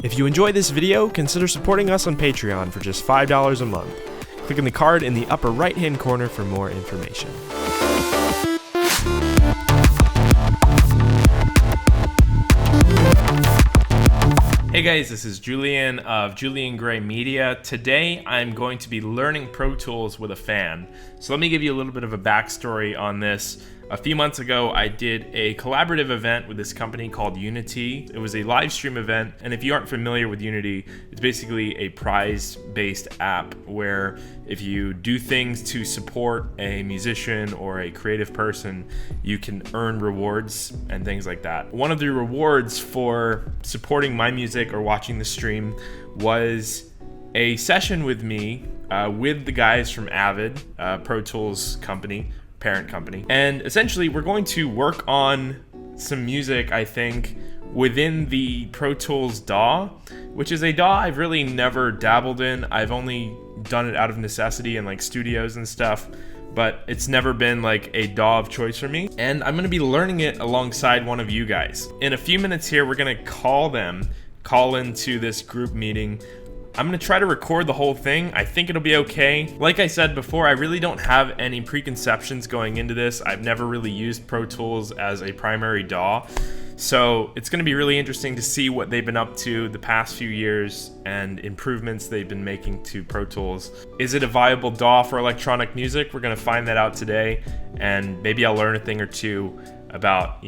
If you enjoy this video, consider supporting us on Patreon for just $5 a month. Click on the card in the upper right-hand corner for more information. Hey guys, this is Julian of Julian Gray Media. Today I'm going to be learning Pro Tools with a fan. So let me give you a little bit of a backstory on this. A few months ago, I did a collaborative event with this company called Unitea. It was a live stream event, and if you aren't familiar with Unitea, it's basically a prize-based app where if you do things to support a musician or a creative person, you can earn rewards and things like that. One of the rewards for supporting my music or watching the stream was a session with me with the guys from Avid, Pro Tools company, parent company. And essentially we're going to work on some music, I think, within the Pro Tools DAW, which is a DAW I've really never dabbled in. I've only done it out of necessity in like studios and stuff, but it's never been like a DAW of choice for me. And I'm gonna be learning it alongside one of you guys. In a few minutes here, we're gonna call into this group meeting. I'm gonna try to record the whole thing. I think it'll be okay. Like I said before, I really don't have any preconceptions going into this. I've never really used Pro Tools as a primary DAW. So it's gonna be really interesting to see what they've been up to the past few years and improvements they've been making to Pro Tools. Is it a viable DAW for electronic music? We're gonna find that out today, and maybe I'll learn a thing or two about,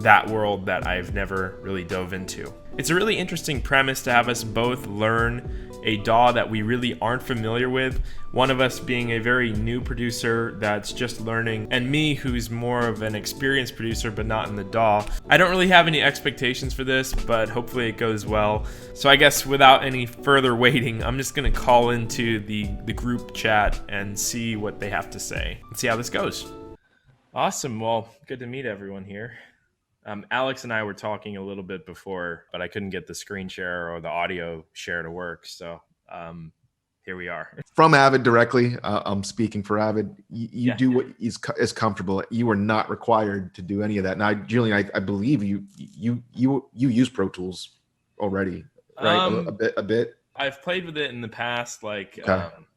that world that I've never really dove into. It's a really interesting premise to have us both learn a DAW that we really aren't familiar with. One of us being a very new producer that's just learning, and me who's more of an experienced producer but not in the DAW. I don't really have any expectations for this, but hopefully it goes well. So I guess without any further waiting, I'm just gonna call into the group chat and see what they have to say and see how this goes. Awesome, well, good to meet everyone here. Alex and I were talking a little bit before, but I couldn't get the screen share or the audio share to work. So here we are. From Avid directly, I'm speaking for Avid. You do what is comfortable. You are not required to do any of that. Now, Julian, I believe you use Pro Tools already, right? A bit. I've played with it in the past, like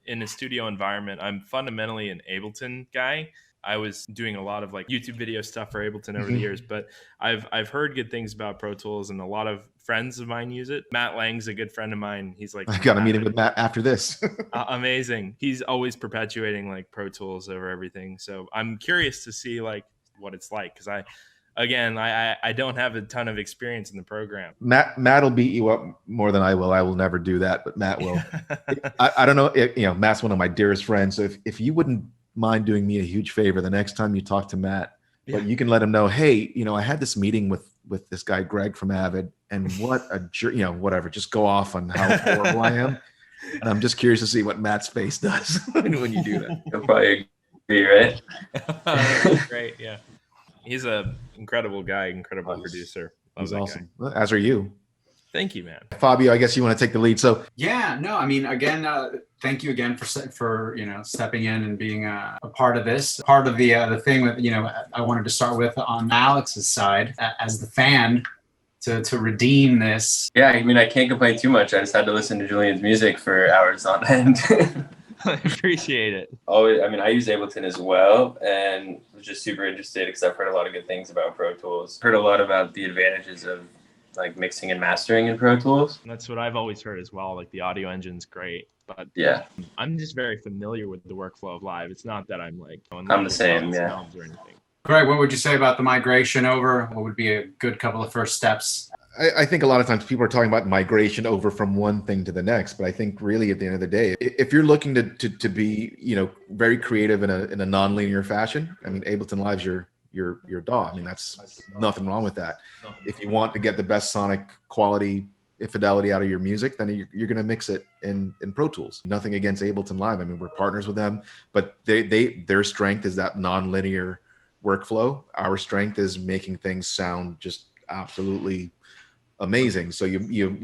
in a studio environment. I'm fundamentally an Ableton guy. I was doing a lot of like YouTube video stuff for Ableton over the years, but I've heard good things about Pro Tools, and a lot of friends of mine use it. Matt Lang's a good friend of mine. He's like, I got a meeting with Matt after this. Amazing. He's always perpetuating like Pro Tools over everything. So I'm curious to see like what it's like, because I don't have a ton of experience in the program. Matt will beat you up more than I will. I will never do that, but Matt will. I don't know. Matt's one of my dearest friends. So if you wouldn't mind doing me a huge favor the next time you talk to Matt, but you can let him know, hey, I had this meeting with this guy Greg from Avid, and what a whatever, just go off on how horrible I am, and I'm just curious to see what Matt's face does when you do that. He'll probably agree, right? Great, yeah. He's a incredible guy, incredible producer. He's awesome. Guy. As are you. Thank you, man. Fabio, I guess you want to take the lead. So again, thank you again for stepping in and being a part of this. Part of the thing that I wanted to start with on Alex's side as the fan to redeem this. Yeah, I can't complain too much. I just had to listen to Julian's music for hours on end. I appreciate it. Always, I use Ableton as well, and was just super interested because I've heard a lot of good things about Pro Tools. Heard a lot about the advantages of like mixing and mastering in Pro Tools. That's what I've always heard as well. Like the audio engine's great, but I'm just very familiar with the workflow of live. It's not that I'm like I'm the same, or anything. Greg, what would you say about the migration over? What would be a good couple of first steps? I think a lot of times people are talking about migration over from one thing to the next, but I think really at the end of the day, if you're looking to be very creative in a non-linear fashion, Ableton Live's your DAW. That's nothing wrong with that. If you want to get the best sonic quality, fidelity out of your music, then you're going to mix it in Pro Tools. Nothing against Ableton Live. We're partners with them, but their strength is that non-linear workflow. Our strength is making things sound just absolutely amazing. So you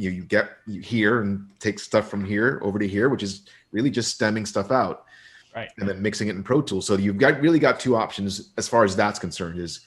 hear and take stuff from here over to here, which is really just stemming stuff out. Right. And then mixing it in Pro Tools. So you've really got two options as far as that's concerned. Is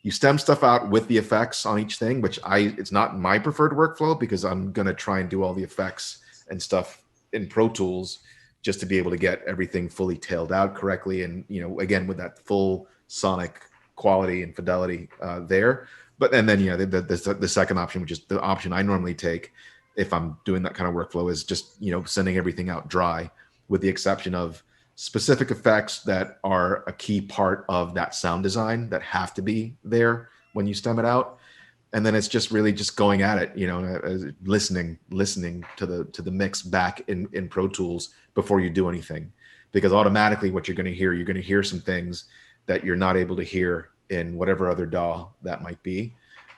you stem stuff out with the effects on each thing, which it's not my preferred workflow because I'm going to try and do all the effects and stuff in Pro Tools just to be able to get everything fully tailed out correctly. And, again, with that full sonic quality and fidelity there. But and then, the second option, which is the option I normally take if I'm doing that kind of workflow, is just, sending everything out dry, with the exception of specific effects that are a key part of that sound design that have to be there when you stem it out. And then it's just really just going at it, listening to the mix back in Pro Tools before you do anything, because automatically what you're going to hear some things that you're not able to hear in whatever other DAW that might be.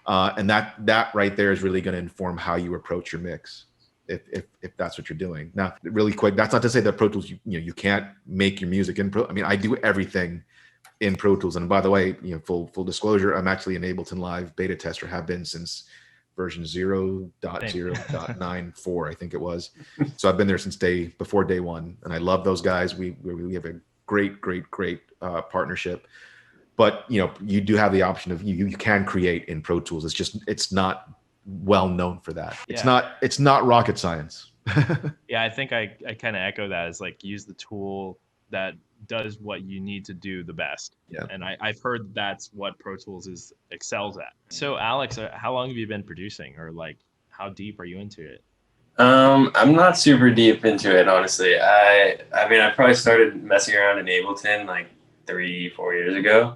And that right there is really going to inform how you approach your mix. If that's what you're doing. Now, really quick, that's not to say that Pro Tools, you can't make your music in Pro. I mean, I do everything in Pro Tools. And by the way, full disclosure, I'm actually an Ableton Live beta tester, have been since version 0.0.94, I think it was. So I've been there since before day one, and I love those guys. We have a great partnership. But you do have the option of you can create in Pro Tools. It's not well known for that. Yeah. It's not rocket science. Yeah, I think I kind of echo that, as like, use the tool that does what you need to do the best. Yeah. And I've heard that's what Pro Tools excels at. So Alex, how long have you been producing, or like how deep are you into it? I'm not super deep into it, honestly. I mean, I probably started messing around in Ableton like 3-4 years ago.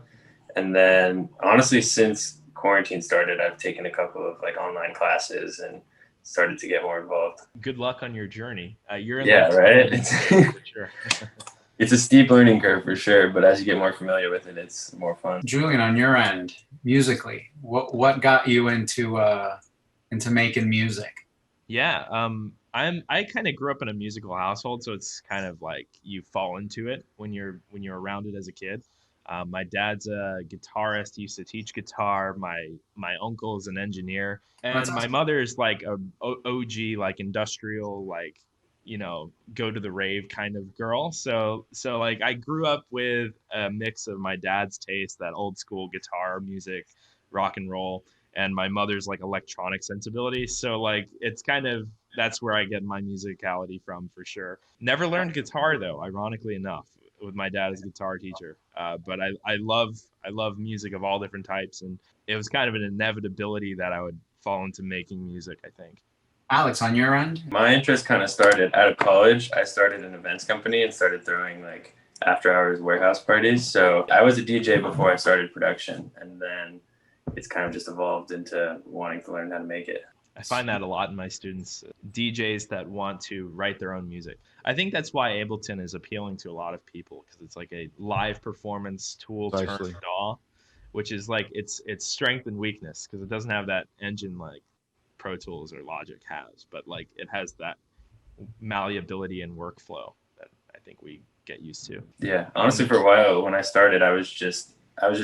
And then honestly, since quarantine started, I've taken a couple of like online classes and started to get more involved. Good luck on your journey. You're in right. For sure. It's a steep learning curve for sure, but as you get more familiar with it, it's more fun. Julian, on your end, musically, what got you into making music? Yeah, I kind of grew up in a musical household, so it's kind of like you fall into it when you're around it as a kid. My dad's a guitarist. He used to teach guitar. My uncle is an engineer, and That's my awesome. mother's like a OG, like industrial, like, go to the rave kind of girl. So like, I grew up with a mix of my dad's taste, that old school guitar music, rock and roll, and my mother's like electronic sensibility. So like, it's kind of, that's where I get my musicality from, for sure. Never learned guitar though, ironically enough, with my dad as a guitar teacher. But I love music of all different types, and it was kind of an inevitability that I would fall into making music, I think. Alex, on your end? My interest kind of started out of college. I started an events company and started throwing like after hours warehouse parties. So I was a DJ before I started production, and then it's kind of just evolved into wanting to learn how to make it. I find that a lot in my students, DJs that want to write their own music. I think that's why Ableton is appealing to a lot of people, because it's like a live performance tool Precisely. turned DAW, which is like its strength and weakness, because it doesn't have that engine like Pro Tools or Logic has, but like it has that malleability and workflow that I think we get used to. Yeah, honestly, for a while when I started, I was just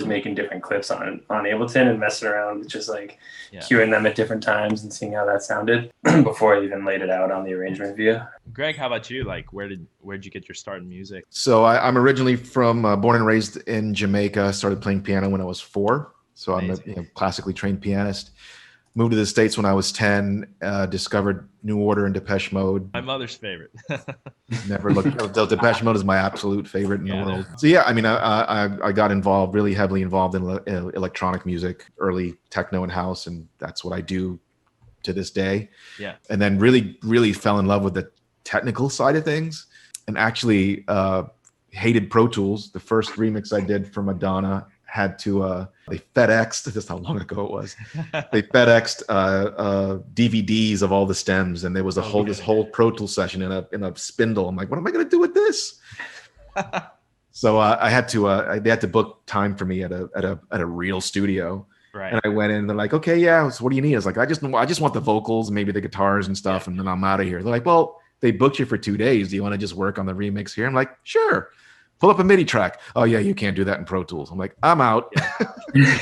making different clips on Ableton and messing around with just like cueing them at different times and seeing how that sounded before I even laid it out on the arrangement view. Greg, how about you? Like, where'd you get your start in music? So I'm originally from born and raised in Jamaica. Started playing piano when I was 4. So Amazing. I'm a classically trained pianist. Moved to the States when I was 10, discovered New Order and Depeche Mode. My mother's favorite. Never looked. Depeche Mode is my absolute favorite in the world. So yeah, I mean, I got involved, really heavily involved in electronic music, early techno and house, and that's what I do to this day. Yeah. And then really fell in love with the technical side of things, and actually hated Pro Tools. The first remix I did for Madonna had to they FedExed, this is how long ago it was. They FedExed DVDs of all the stems, and there was this whole Pro Tools session in a spindle. I'm like, what am I going to do with this? So I had to they had to book time for me at a real studio. Right. And I went in, and they're like, okay, yeah, so what do you need? I was like, I just want the vocals, maybe the guitars and stuff, and then I'm out of here. They're like, well, they booked you for 2 days. Do you want to just work on the remix here? I'm like, sure. Pull up a MIDI track. Oh yeah, you can't do that in Pro Tools. I'm like, I'm out. Yeah.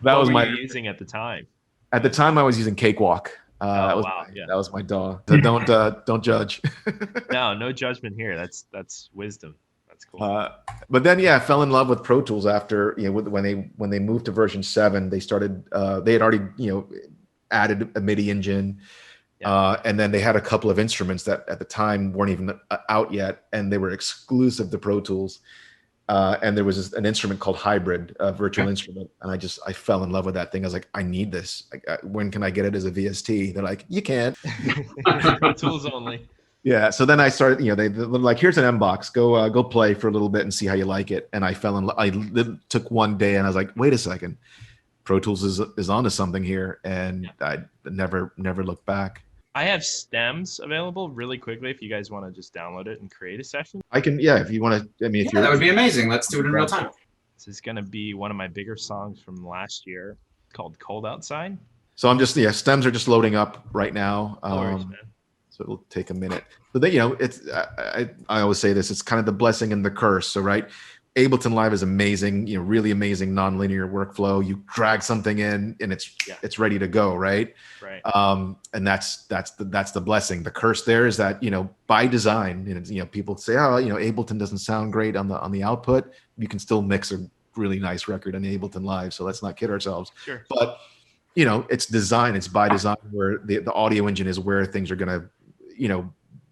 That was what were you using at the time? At the time, I was using Cakewalk. That was my DAW. So don't judge. No judgment here. That's wisdom. That's cool. But then, I fell in love with Pro Tools after, when they moved to version 7, they started, they had already, added a MIDI engine. And then they had a couple of instruments that at the time weren't even out yet, and they were exclusive to Pro Tools. And there was an instrument called Hybrid, a virtual instrument. And I fell in love with that thing. I was like, I need this. When can I get it as a VST? They're like, you can't. Pro Tools only. Yeah. So then I started, they're like, here's an MBox, go play for a little bit and see how you like it. And I fell in love. I took one day and I was like, wait a second, Pro Tools is onto something here. And I never looked back. I have stems available really quickly if you guys want to just download it and create a session. I can, if you want to, that would be amazing. Let's do it in real time. This is going to be one of my bigger songs from last year called Cold Outside. So I'm just, stems are just loading up right now. Worries, so it'll take a minute. But then, it's, I always say this, it's kind of the blessing and the curse. So, right. Ableton Live is amazing, really amazing nonlinear workflow. You drag something in and it's ready to go, right? Right. And that's the blessing. The curse there is that, by design, people say, Ableton doesn't sound great on the output. You can still mix a really nice record on Ableton Live, so let's not kid ourselves. Sure. But it's design, it's by design, where the audio engine is where things are going to,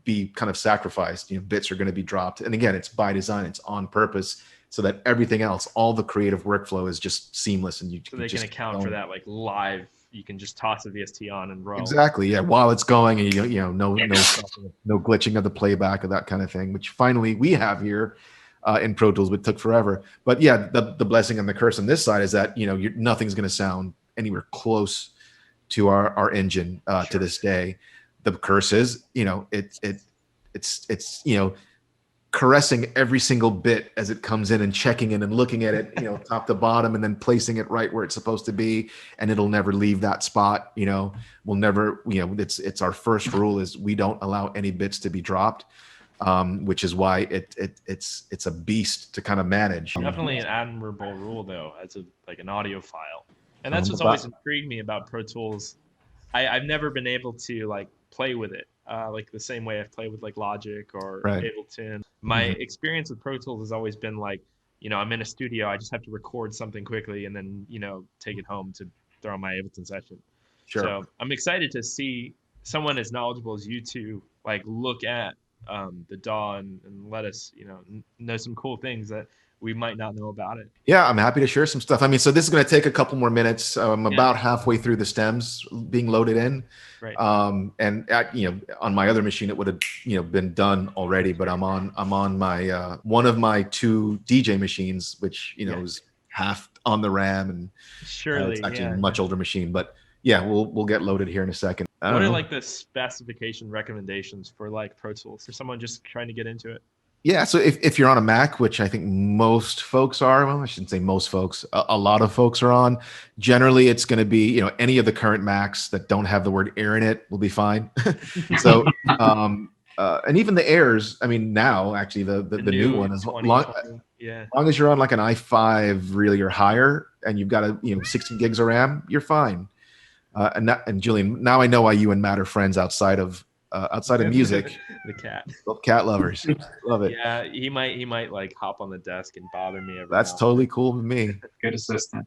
be kind of sacrificed. Bits are going to be dropped, and again, it's by design, it's on purpose, so that everything else, all the creative workworkflow is just seamless, and so they can account for that, like live. You can just toss a VST on and roll. Exactly, yeah. While it's going, and no glitching of the playback or that kind of thing, which finally we have here in Pro Tools, but took forever. But yeah, the blessing and the curse on this side is that nothing's going to sound anywhere close to our engine to this day. The curse is, it's caressing every single bit as it comes in and checking in and looking at it, top to bottom, and then placing it right where it's supposed to be, and it'll never leave that spot. We'll never, it's our first rule is we don't allow any bits to be dropped, which is why it's a beast to kind of manage. Definitely an admirable rule though, as an audio file, and that's what's always intrigued me about Pro Tools. I've never been able to play with it like the same way I've played with Logic or Ableton. My experience with Pro Tools has always been I'm in a studio, I just have to record something quickly and then take it home to throw on my Ableton session. Sure. So I'm excited to see someone as knowledgeable as you two look at the DAW and let us know some cool things that we might not know about it. Yeah, I'm happy to share some stuff. So this is going to take a couple more minutes. I'm about halfway through the stems being loaded in. Right. And on my other machine, it would have been done already. But I'm on my one of my 2 DJ machines, which is half on the RAM, and surely it's actually a much older machine. But yeah, we'll get loaded here in a second. What are the specification recommendations for Pro Tools for someone just trying to get into it? Yeah, so if you're on a Mac, which I think most folks are, well, I shouldn't say most folks, a lot of folks are on, generally it's going to be, any of the current Macs that don't have the word Air in it will be fine. So, and even the Airs, now actually the new one, as long as you're on an i5 really or higher, and you've got 16 gigs of RAM, you're fine. And Julian, now I know why you and Matt are friends outside of music. The cat. Both cat lovers. Love it. Yeah, he might hop on the desk and bother me. That's totally cool with me. Good assistant.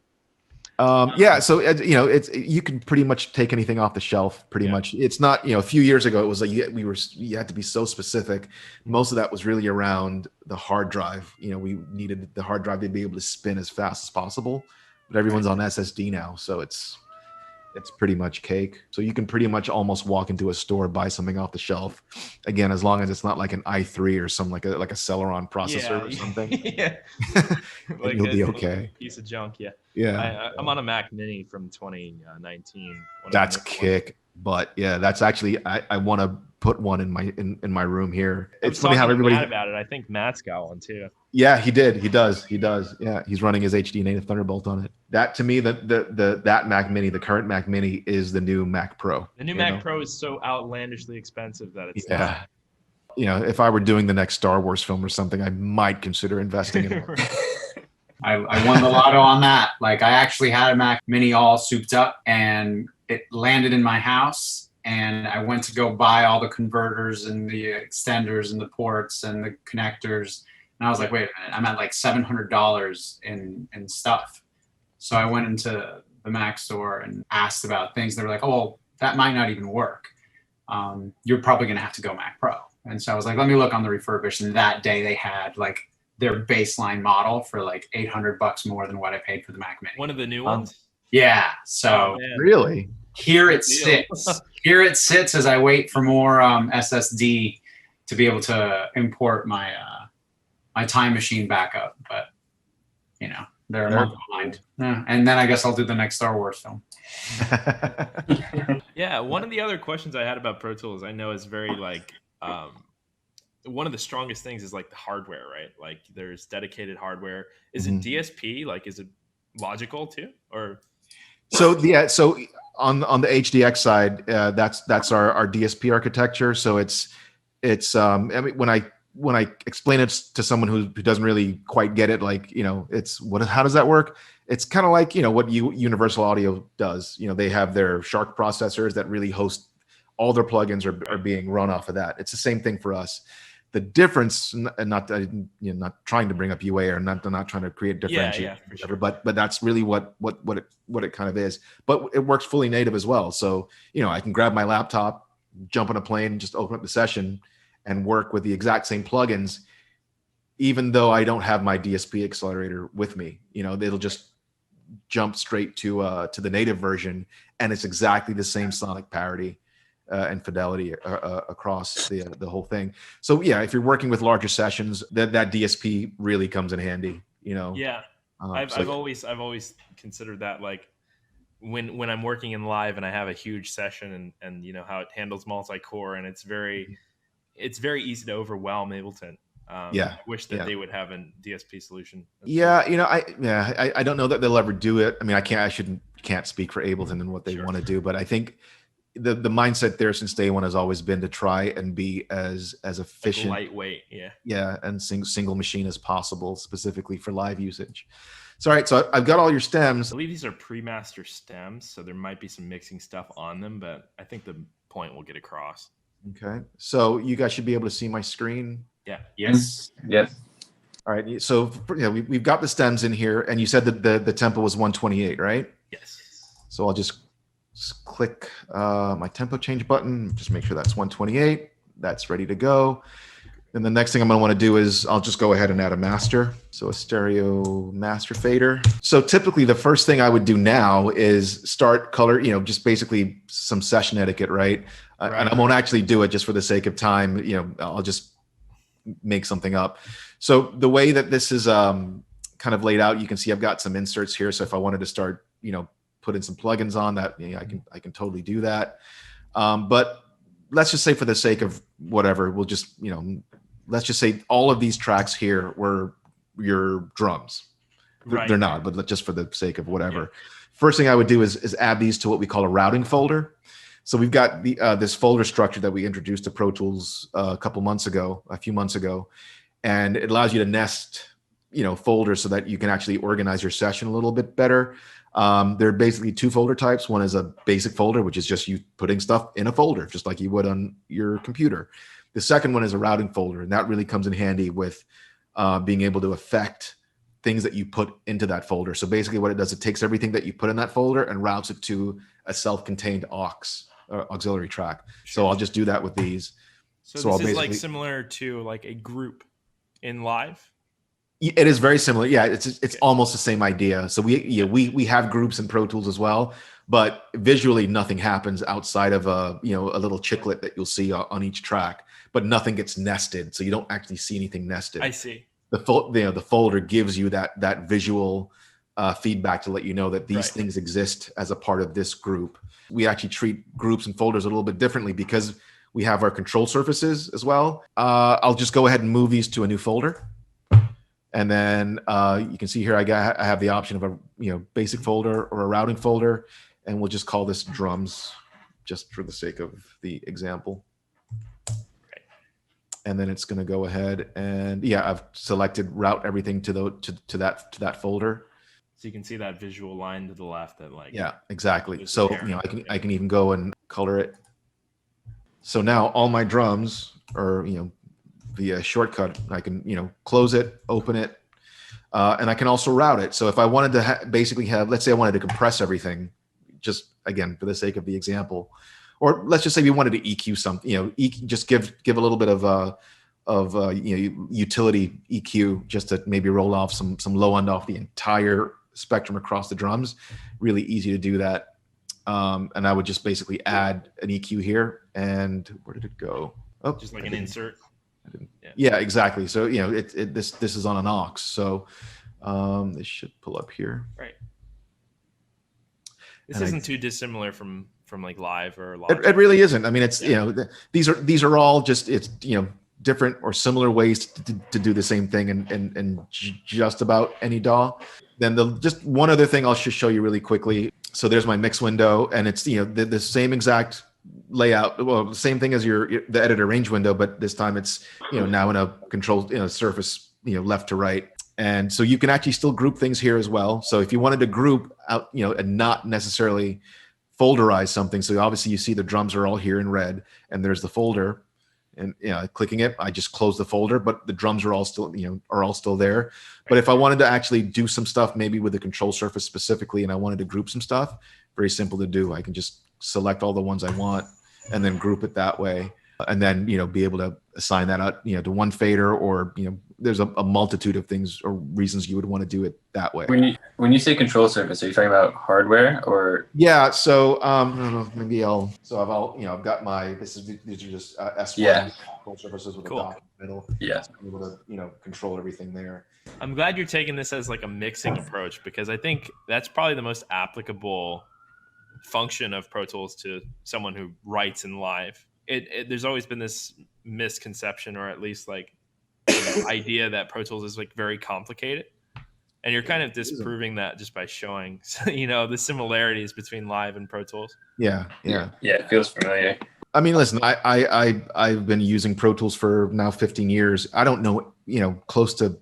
Yeah, so it's you can pretty much take anything off the shelf. Pretty much, it's not a few years ago it was you had to be so specific. Most of that was really around the hard drive. We needed the hard drive to be able to spin as fast as possible, but everyone's on SSD now, so it's pretty much cake. So you can pretty much almost walk into a store, buy something off the shelf. Again, as long as it's not like an i3 or some like a Celeron processor or something. Yeah. You'll be okay. Piece of junk, yeah. Yeah. I'm on a Mac Mini from 2019. That's kick. But yeah, that's actually I want to put one in my room here. It's funny how everybody Matt about it. I think Matt's got one too. Yeah, he did. He does. Yeah, he's running his HD native Thunderbolt on it. That to me, that Mac Mini, the current Mac Mini, is the new Mac Pro. The new Mac Pro is so outlandishly expensive that it's not. If I were doing the next Star Wars film or something, I might consider investing in it. I won the lotto on that. I actually had a Mac Mini all souped up, and it landed in my house, and I went to go buy all the converters and the extenders and the ports and the connectors. And And I was like, wait a minute, I'm at like $700 in stuff. So I went into the Mac store and asked about things. They were like, oh, well, that might not even work. You're probably going to have to go Mac Pro. And so I was like, let me look on the refurbished. And that day they had like their baseline model for like $800 more than what I paid for the Mac Mini. One of the new ones. Yeah. So really, here it sits. Here it sits as I wait for more SSD to be able to import my my Time Machine backup. But you know, they're a month behind. Yeah. And then I guess I'll do the next Star Wars film. Yeah, one of the other questions I had about Pro Tools, I know is very like one of the strongest things is like the hardware, right? Like there's dedicated hardware. Is it DSP? Like, is it logical too, or? So yeah, so on the HDX side, that's our DSP architecture. So it's I mean, when I explain it to someone who doesn't really quite get it, like, you know, how does that work? It's kind of like, you know, what Universal Audio does. You know, they have their Shark processors that really host all their plugins are being run off of that. It's the same thing for us. The difference, and not trying to bring up UA or not trying to create differentiation, sure. but that's really what it kind of is. But it works fully native as well. So, you know, I can grab my laptop, jump on a plane, just open up the session, and work with the exact same plugins, even though I don't have my DSP accelerator with me. You know, it'll just jump straight to the native version, and it's exactly the same sonic parity and fidelity across the whole thing. So yeah, if you're working with larger sessions, that DSP really comes in handy. You know. Yeah, I've always considered that, like when I'm working in live and I have a huge session and you know how it handles multi-core, and it's very easy to overwhelm Ableton. I wish that they would have a DSP solution. Yeah, you know, I don't know that they'll ever do it. I mean, I can't speak for Ableton and what they want to do, but I think the mindset there since day one has always been to try and be as efficient, like lightweight, and single machine as possible, specifically for live usage. So all right, so I've got all your stems. I believe these are pre-master stems, so there might be some mixing stuff on them, but I think the point will get across. Okay, so you guys should be able to see my screen. Yeah. Yes. Yes. All right. So we've got the stems in here, and you said that the tempo was 128, right? Yes. So I'll just click my tempo change button. Just make sure that's 128. That's ready to go. And the next thing I'm going to want to do is I'll just go ahead and add a master. So a stereo master fader. So typically the first thing I would do now is start color, you know, just basically some session etiquette, right? And I won't actually do it just for the sake of time. You know, I'll just make something up. So the way that this is kind of laid out, you can see I've got some inserts here. So if I wanted to start, you know, put in some plugins on that, you know, I can totally do that. But let's just say for the sake of whatever, we'll just, you know, let's just say all of these tracks here were your drums. Right. They're not, but just for the sake of whatever. Yeah. First thing I would do is add these to what we call a routing folder. So we've got this folder structure that we introduced to Pro Tools a few months ago, and it allows you to nest, you know, folders so that you can actually organize your session a little bit better. There are basically two folder types. One is a basic folder, which is just you putting stuff in a folder, just like you would on your computer. The second one is a routing folder, and that really comes in handy with being able to affect things that you put into that folder. So basically what it does, it takes everything that you put in that folder and routes it to a self-contained auxiliary track. So I'll just do that with these. So this is like similar to like a group in live? It is very similar. Yeah, it's almost the same idea. So we have groups in Pro Tools as well, but visually nothing happens outside of a little chiclet that you'll see on each track, but nothing gets nested. So you don't actually see anything nested. I see. The folder gives you that visual feedback to let you know that these things exist as a part of this group. We actually treat groups and folders a little bit differently because we have our control surfaces as well. I'll just go ahead and move these to a new folder. And then you can see here I have the option of a basic folder or a routing folder, and we'll just call this drums just for the sake of the example. And then it's going to go ahead and I've selected route everything to that folder. So you can see that visual line to the left that exactly. So I can even go and color it. So now all my drums are via shortcut. I can, close it, open it, and I can also route it. So if I wanted to basically have, let's say I wanted to compress everything, just again, for the sake of the example, or let's just say we wanted to EQ something, just give a little bit of utility EQ just to maybe roll off some low end off the entire spectrum across the drums. Really easy to do that. And I would just basically add an EQ here, and where did it go? Oh, just like an insert. Yeah, exactly. So this is on an aux. So this should pull up here. Right. This isn't too dissimilar from like live or live. It really isn't. I mean, it's these are all just different or similar ways to do the same thing in just about any DAW. Then just one other thing I'll just show you really quickly. So there's my mix window, and it's the same exact layout. Well, the same thing as the editor range window, but this time it's now in a controlled surface left to right. And so you can actually still group things here as well. So if you wanted to group out and not necessarily folderize something, so obviously you see the drums are all here in red, and there's the folder. And clicking it, I just close the folder, but the drums are all still there. But if I wanted to actually do some stuff, maybe with the control surface specifically, and I wanted to group some stuff, very simple to do. I can just select all the ones I want and then group it that way, and then be able to assign that out to one fader, or there's a multitude of things or reasons you would want to do it that way. When you say control surface, are you talking about hardware or? Yeah. So I don't know. Maybe I've got these are just S1 control surfaces with a dock in the middle. Yeah. So I'm able to control everything there. I'm glad you're taking this as like a mixing approach, because I think that's probably the most applicable function of Pro Tools to someone who writes in live. There's always been this misconception, or at least like idea, that Pro Tools is like very complicated, and you're kind of disproving that just by showing the similarities between live and Pro Tools. Yeah, it feels familiar. I mean, listen, I've been using Pro Tools for now 15 years. I don't know close to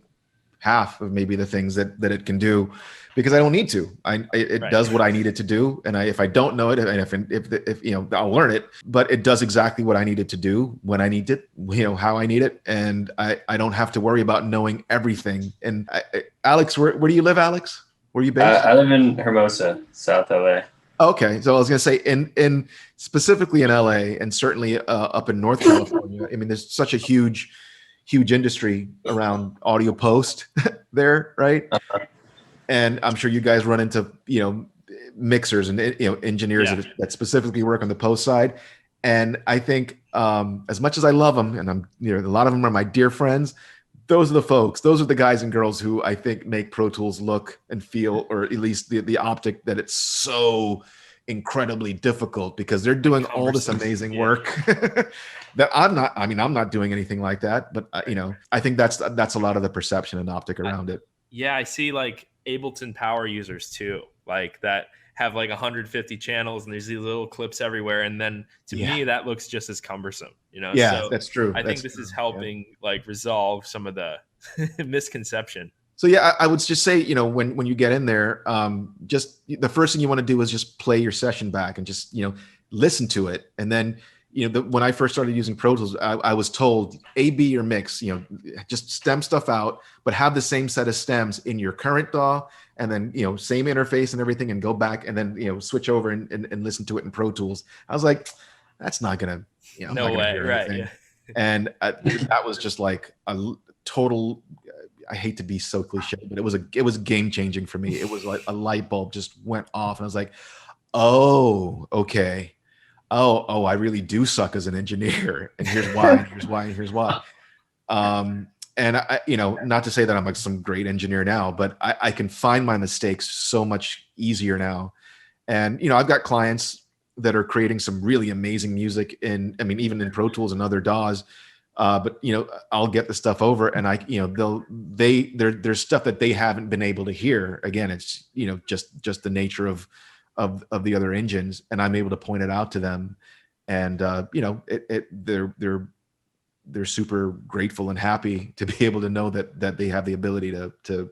half of maybe the things that it can do, because I don't need to. It does what I need it to do, and if I don't know it, and if I'll learn it. But it does exactly what I need it to do when I need it, how I need it, and I don't have to worry about knowing everything. And Alex, where do you live, Alex? Where are you based? I live in Hermosa, South LA. Okay, so I was going to say in specifically in LA, and certainly up in North California. I mean, there's such a huge industry around audio post there, right? Uh-huh. And I'm sure you guys run into mixers and engineers that specifically work on the post side. And I think as much as I love them, and I'm a lot of them are my dear friends, those are the folks, those are the guys and girls who I think make Pro Tools look and feel, or at least the optic that it's so incredibly difficult, because they're doing all this amazing work that I'm not doing anything like that. But I think that's a lot of the perception and optic around it. Yeah, I see like Ableton power users too, like that have like 150 channels, and there's these little clips everywhere. And then to me, that looks just as cumbersome, Yeah, so that's true. I think this is helping like resolve some of the misconception. So yeah, I would just say, when you get in there, just the first thing you want to do is just play your session back and just, listen to it. And then, when I first started using Pro Tools, I was told A/B your mix, just stem stuff out, but have the same set of stems in your current DAW, and then, same interface and everything, and go back and then, switch over and listen to it in Pro Tools. I was like, that's not going to, no way. Right. Yeah. And that was just like a total, I hate to be so cliche, but it was game changing for me. It was like a light bulb just went off, and I was like, oh, okay. Oh, I really do suck as an engineer, and here's why, and here's why, and here's why. And I, not to say that I'm like some great engineer now, but I can find my mistakes so much easier now. And, I've got clients that are creating some really amazing music even in Pro Tools and other DAWs. But I'll get the stuff over, and there's stuff that they haven't been able to hear. Again, it's just the nature of the other engines, and I'm able to point it out to them, and they're super grateful and happy to be able to know that they have the ability to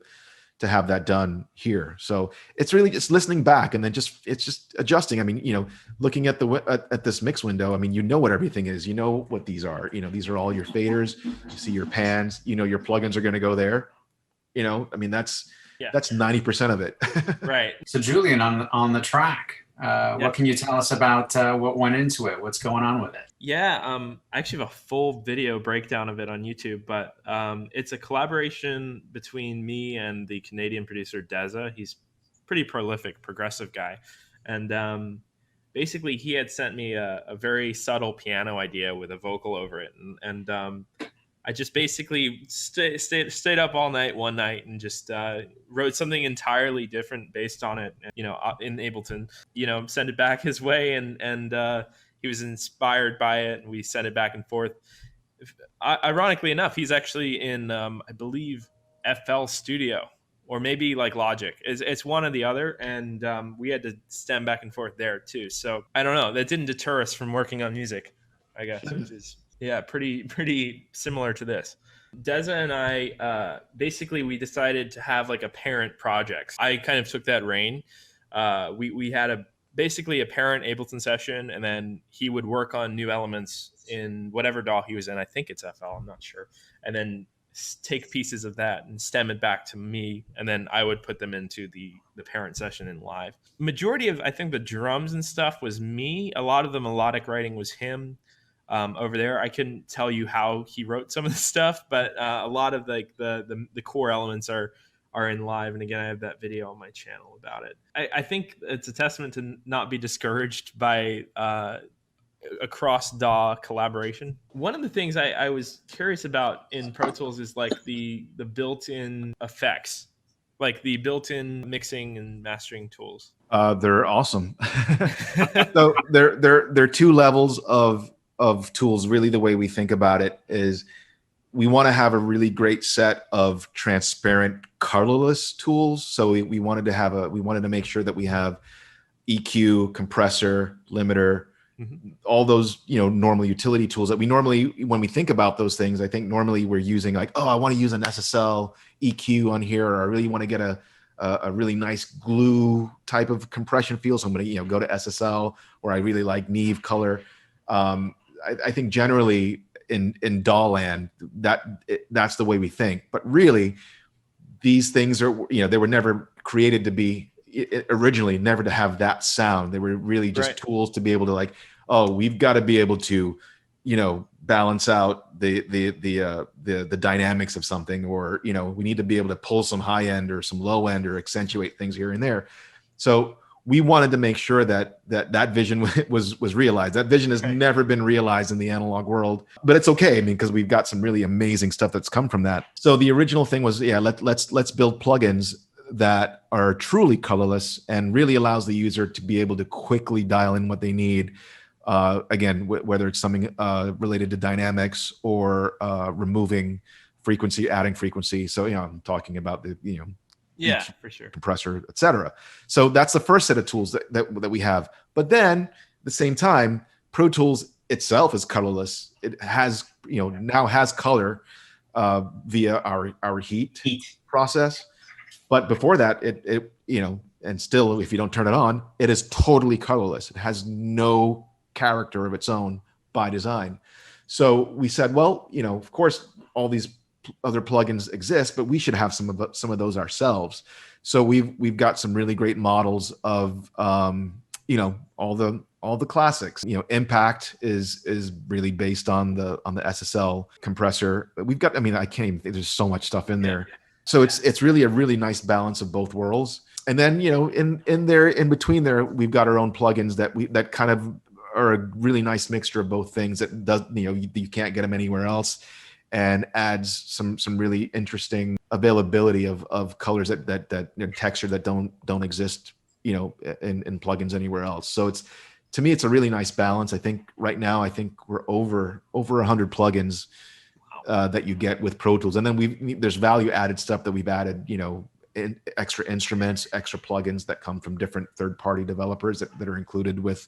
to have that done here. So it's really just listening back, and then it's just adjusting. I mean, you know, looking at at this mix window, I mean, you know what everything is. You know what these are. You know, these are all your faders. You see your pans. You know, your plugins are going to go there. You know, I mean, that's 90% of it. Right. So Julian, on the track, what can you tell us about what went into it? What's going on with it? Yeah, I actually have a full video breakdown of it on YouTube, but it's a collaboration between me and the Canadian producer Deza. He's pretty prolific, progressive guy. And basically he had sent me a very subtle piano idea with a vocal over it. And I just basically stayed up all night one night and just wrote something entirely different based on it, you know, in Ableton, you know, send it back his way. And he was inspired by it, and we sent it back and forth. Ironically enough, he's actually in, I believe, FL Studio, or maybe like Logic. It's one or the other, and we had to stem back and forth there too. So I don't know. That didn't deter us from working on music, I guess, which is pretty similar to this. Deza and I basically we decided to have like a parent project. I kind of took that reign. We had basically a parent Ableton session, and then he would work on new elements in whatever DAW he was in. I think it's FL, I'm not sure. And then take pieces of that and stem it back to me, and then I would put them into the parent session in live. Majority of, I think, the drums and stuff was me. A lot of the melodic writing was him. Over there, I couldn't tell you how he wrote some of the stuff, but a lot of like the core elements are in live. And again, I have that video on my channel about it. I think it's a testament to not be discouraged by a cross DAW collaboration. One of the things I was curious about in Pro Tools is like the built-in effects, like the built-in mixing and mastering tools. They're awesome. So they're two levels of tools. Really, the way we think about it is we want to have a really great set of transparent colorless tools. So we wanted to make sure that we have EQ, compressor, limiter, all those, you know, normal utility tools that we normally, when we think about those things, I think normally we're using like, oh, I want to use an SSL EQ on here, or I really want to get a really nice glue type of compression feel. So I'm going to, you know, go to SSL, or I really like Neve color. I think generally in DAW land, that's the way we think. But really, these things are, you know, they were never created to be originally, never to have that sound. They were really just tools to be able to like, oh, we've got to be able to, you know, balance out the dynamics of something, or, you know, we need to be able to pull some high end or some low end or accentuate things here and there. So we wanted to make sure that vision was realized. That vision has never been realized in the analog world, but it's okay. I mean, because we've got some really amazing stuff that's come from that. So the original thing was, let's build plugins that are truly colorless and really allows the user to be able to quickly dial in what they need. Again, whether it's something related to dynamics or removing frequency, adding frequency. So, you know, I'm talking about the, you know, for sure, compressor, etc. So that's the first set of tools that we have. But then at the same time, Pro Tools itself is colorless. It has, you know, now has color via our heat process. But before that, it you know, and still, if you don't turn it on, it is totally colorless. It has no character of its own by design. So we said, well, you know, of course, all these other plugins exist, but we should have some of those ourselves. So we've got some really great models of you know, all the classics. You know, Impact is really based on the SSL compressor. We've got, I mean, I can't even, there's so much stuff in there. So it's really a really nice balance of both worlds. And then, you know, in between there, we've got our own plugins that kind of are a really nice mixture of both things that does, you know, you can't get them anywhere else, and adds some really interesting availability of colors that you know, texture that don't exist, you know, in plugins anywhere else. So to me, it's a really nice balance. I think right now, we're over 100 plugins that you get with Pro Tools, and then there's value added stuff that we've added, you know, extra instruments, extra plugins that come from different third-party developers that are included with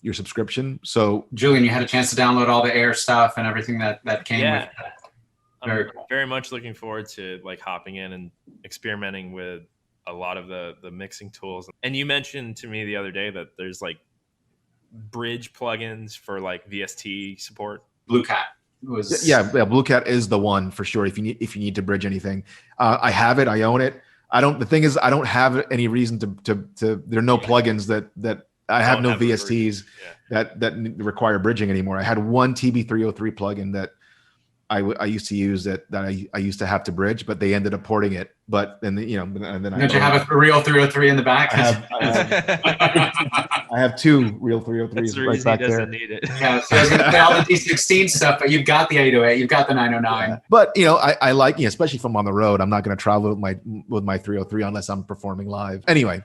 your subscription. So Julian, you had a chance to download all the Air stuff and everything that came with it. Very cool. Very much looking forward to like hopping in and experimenting with a lot of the mixing tools. And you mentioned to me the other day that there's like bridge plugins for like VST support. Blue Cat was Blue Cat is the one for sure. If you need to bridge anything, I have it. I own it. The thing is, I don't have any reason to there are no plugins that I have no VSTs that require bridging anymore. I had one TB303 plugin that I used to use that I used to have to bridge, but they ended up porting it. But then Don't you have a real 303 in the back? I have two real 303s right back there. Need it. Yeah, so I was going to play all the D16 stuff, but you've got the 808, you've got the 909. Yeah. But I like, especially if I'm on the road, I'm not going to travel with my 303 unless I'm performing live. Anyway,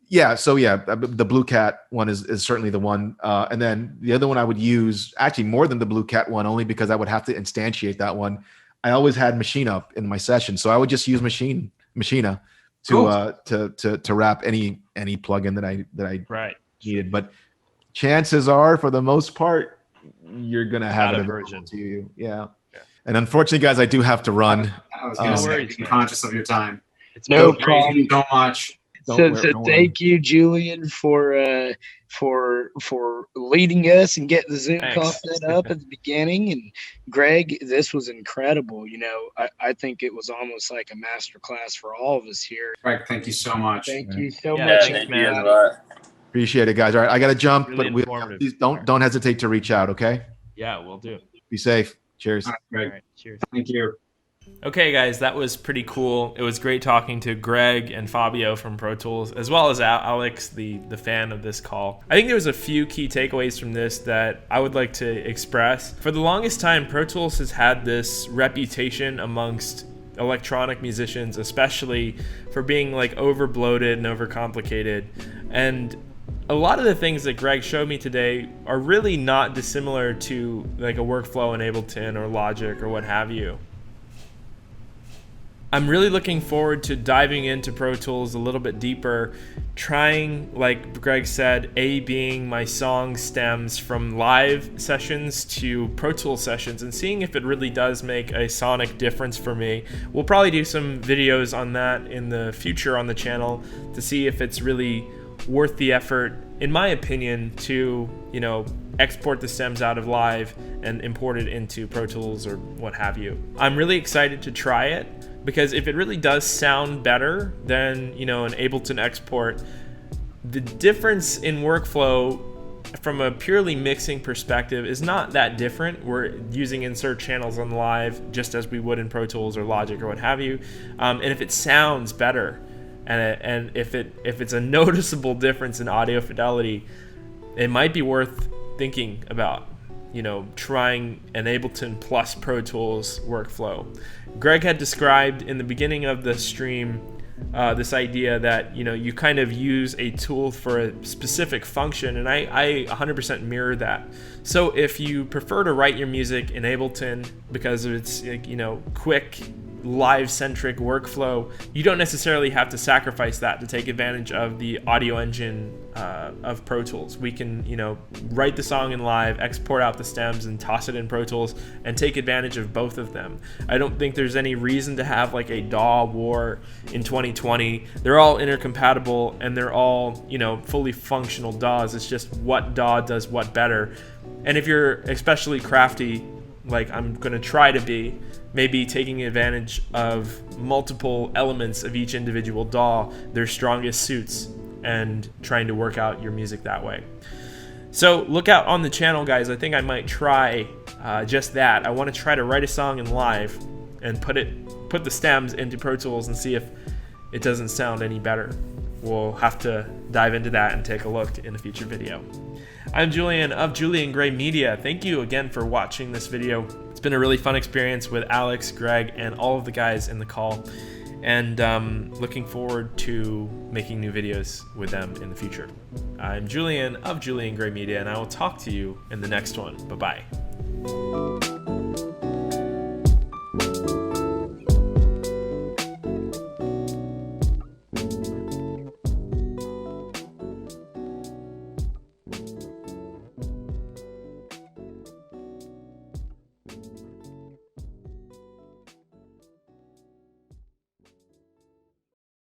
the Blue Cat one is certainly the one. And then the other one I would use, actually more than the Blue Cat one, only because I would have to instantiate that one. I always had Machine Up in my session, so I would just use Machina to wrap any plugin that I needed. But chances are, for the most part, you're gonna have it available to you. Yeah. And unfortunately, guys, I do have to run. I was gonna say, be conscious of your time. It's no problem. So much. So thank you, Julian, for leading us and getting the Zoom call set up at the beginning. And Greg, this was incredible. I think it was almost like a master class for all of us here. Greg, thank you so much. Thank you so much, man. Appreciate it, guys. All right, I got to jump, Really but please don't hesitate to reach out. Okay. Yeah, we'll do. Be safe. Cheers. All right, Greg. All right, cheers. Thank you. Okay, guys, that was pretty cool. It was great talking to Greg and Fabio from Pro Tools, as well as Alex, the fan of this call. I think there was a few key takeaways from this that I would like to express. For the longest time, Pro Tools has had this reputation amongst electronic musicians, especially for being like overbloated and overcomplicated. And a lot of the things that Greg showed me today are really not dissimilar to like a workflow in Ableton or Logic or what have you. I'm really looking forward to diving into Pro Tools a little bit deeper, trying, like Greg said, being my song stems from live sessions to Pro Tools sessions and seeing if it really does make a sonic difference for me. We'll probably do some videos on that in the future on the channel to see if it's really worth the effort, in my opinion, to, export the stems out of live and import it into Pro Tools or what have you. I'm really excited to try it, because if it really does sound better than, an Ableton export, the difference in workflow from a purely mixing perspective is not that different. We're using insert channels on live just as we would in Pro Tools or Logic or what have you. And if it sounds better, and if it's a noticeable difference in audio fidelity, it might be worth thinking about, trying an Ableton plus Pro Tools workflow. Greg had described in the beginning of the stream this idea that you kind of use a tool for a specific function, and I 100% mirror that. So if you prefer to write your music in Ableton because of its quick live-centric workflow, you don't necessarily have to sacrifice that to take advantage of the audio engine of Pro Tools. We can, write the song in live, export out the stems, and toss it in Pro Tools, and take advantage of both of them. I don't think there's any reason to have like a DAW war in 2020. They're all intercompatible, and they're all, fully functional DAWs. It's just what DAW does what better. And if you're especially crafty, like I'm going to try to be, maybe taking advantage of multiple elements of each individual DAW, their strongest suits, and trying to work out your music that way. So look out on the channel, guys. I think I might try just that. I want to try to write a song in live and put the stems into Pro Tools and see if it doesn't sound any better. We'll have to dive into that and take a look in a future video. I'm Julian of Julian Gray Media. Thank you again for watching this video. It's been a really fun experience with Alex, Greg, and all of the guys in the call. And looking forward to making new videos with them in the future. I'm Julian of Julian Gray Media, and I will talk to you in the next one. Bye-bye.